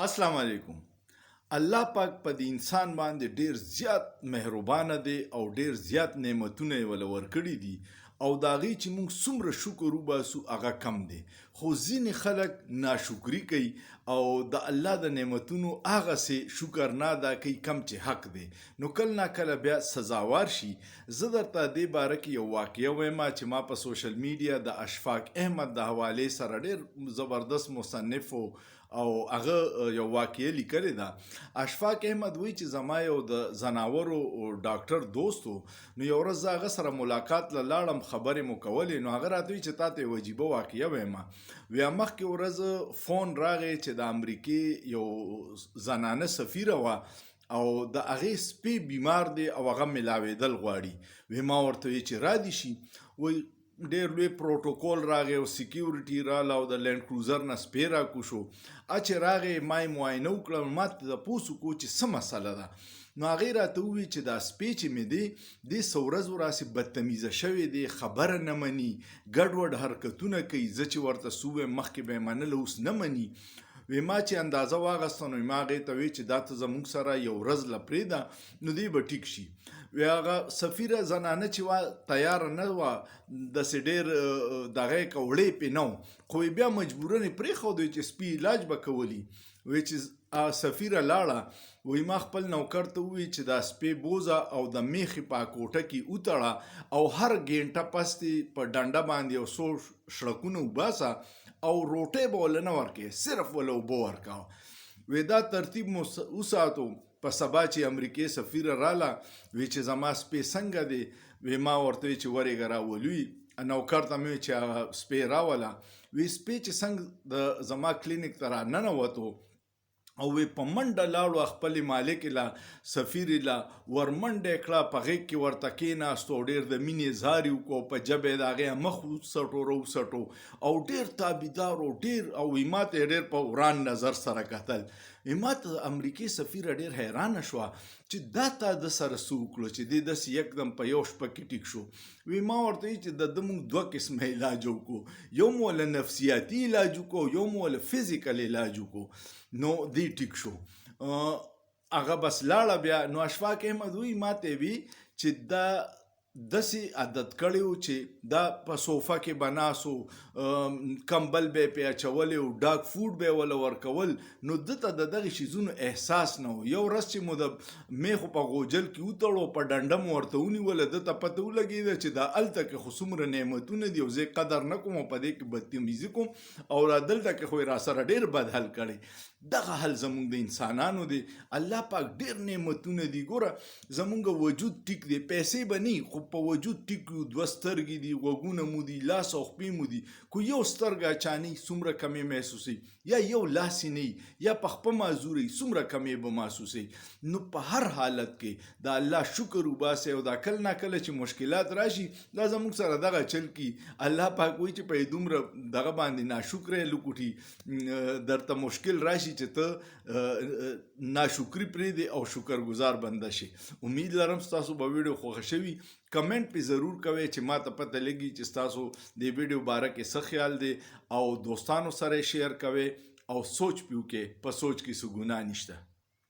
السلام علیکم. الله پاک په د انسان باندې ډیر زیات مهربانه دی او ډیر زیات نعمتونه یې وله ورکړي دي او د هغې چې موږ څومره شکر وباسو هغه کم دی، خو ځینې خلک ناشکري کوي او د الله د نعمتونو هغسې شکر نه ادا کوي کم چې حق دی، نو کله ناکله بیا سزاوار شي. زه درته دې باره کې یو واقعه وایم چې ما په سوشل میډیا د اشفاق احمد د حوالې سره ډیر زبردست مصنف او هغه یو واقعه لیکلې ده. اشفاق احمد وایي چې زما یو د زناورو ډاکټر دوست و، نو یو ورځ زه هغه سره ملاقات له لاړم، خبرې مو کولې، نو هغه راته وایي چې تا ته یو عجیبه واقعه وایم. ویا مخکې ورځ فون راغی چې د امریکې یو زنانه سفیره وه او د هغې سپی بیمار دی او هغه ملاوېدل غواړي. وی ما ورته وی چې را دي شي، وی ډیر لوی پروتوکول راغی او سکیورټي راله او د لینډ کروزر نه سپی راکوشو. چې راغی ما یې معاینه وکړل، ما ته تپوس وکړو چې څه مسله ده. نو هغې راته وویل چې دا سپی چې مې دی دې څه ورځ وراسې بدتمیزه شوی دی، خبره نه مني، ګډوډ حرکتونه کوي. زه چې ورته څه ووایم مخکې به یې منله، اوس نه مني. وی ما چې اندازه واغسته نو ما هغې ته وی چې دا ته زموږ سره یو ورځ له پرېږده نو دی به ټیک شي. وی هغه سفیره زنانه چې وه تیاره نه وه، داسې ډېر دغه یې کوړی پې نه و، خو بیا مجبورن یې پرېښودی چې سپي علاج به کولی. وی چې سفیره لاړه، وی ما خپل نوکر ته ووی چې دا سپی بوزه او د میخې په کوټه کې وتړه او هر ګینټه پس په ډنډه باندې یو څو شړکونه وباسه او روټۍ به وله نه ورکوې، صرف وله اوبه ورکوه. وی دا ترتیب مو وساتو. په سبا چې امریکې سفیره راله، وی چې زما سپی څنګه دی؟ وی ما ورته وی چې ورېږه راولوي. نوکر ته مې وی چې هغه سپی راوله. وی سپی چې څنګه د زما کلینیک ته راننوتو او وی په منډه لاړو، خپلې مالکې له سفیرې له ورمنډه یې کړه، په غېږ کې ورته کېناستو او ډېر د مینې زار یې وکړو، په ژبه یې د هغې مخ وڅټو راوڅټو او ډېر تابعدار و ډېر. او وی ما ته یې ډېر په وران نظر سره کتل. وی ما ته د امریکې سفیره ډېر حیرانه شوه چې دا تا د سره څه وکړو چې دی داسې یکدم په یو شپه کې ټیک شو. وی ما ورته وی چې د ده موږ دوه قسمه علاج وکړو، یو مو له نفسیاتي علاج وکړو، یو مو له فزیکل علاج وکړو. نو دی ټیک شو. هغه بس لاړه بیا. نو اشفاق احمد وی ما ته وی چې دا داسې عادت کړی و چې دا په صوفه کې به ناست و، کمبل به یې پې اچولی و، ډاګ فوډ به یې وله ورکول، نو ده ته د دغې شیزونو احساس نه و. یو ورځ چې مو د میخو په غوجل کې وتړو، په ډنډه مو ورته ونیوله، ده ته پته ولګېده چې دا هلته کې خو څومره نعمتونه دي او زه یې قدر نه کوم او په دې کې بدتمیزي کوم او را دلته کې خو یې راسره ډېر بد حل کړی. دغه حل زمونږ د انسانانو دی. الله پاک ډېر نعمتونه دي. ګوره زمونږ وجود ټیک دی، پیسې به نه خو په وجود ټیک یو، دوه سترګې دي، غوږونه مو دي، لاس او خپې مو دي، خو یو سترګه اچاني څومره کمې محسوسوي، یا یو لاس یې نه یا په خپه معذوري څومره کمې به محسوسوي. نو په هر حالت کې د الله شکر وباسئ او دا کله ناکله چې مشکلات راشي دا زموږ سره دغه چل کی. الله پاک وایي چې په دومره دغه باندې ناشکره لوکوټي درته مشکل راشي چې ته ناشکري پرېږدې او شکرګزار بنده شي. امید لرم ستاسو به ویډیو خوښه شوي. کمنټ پې ضرور کوئ چې ما ته پته لګي چې ستاسو د ویډیو باره کې څه خیال دی او دوستانو سره یې شیر کوئ او سوچ پې وکړئ، په سوچ کې څه ګناه نشته.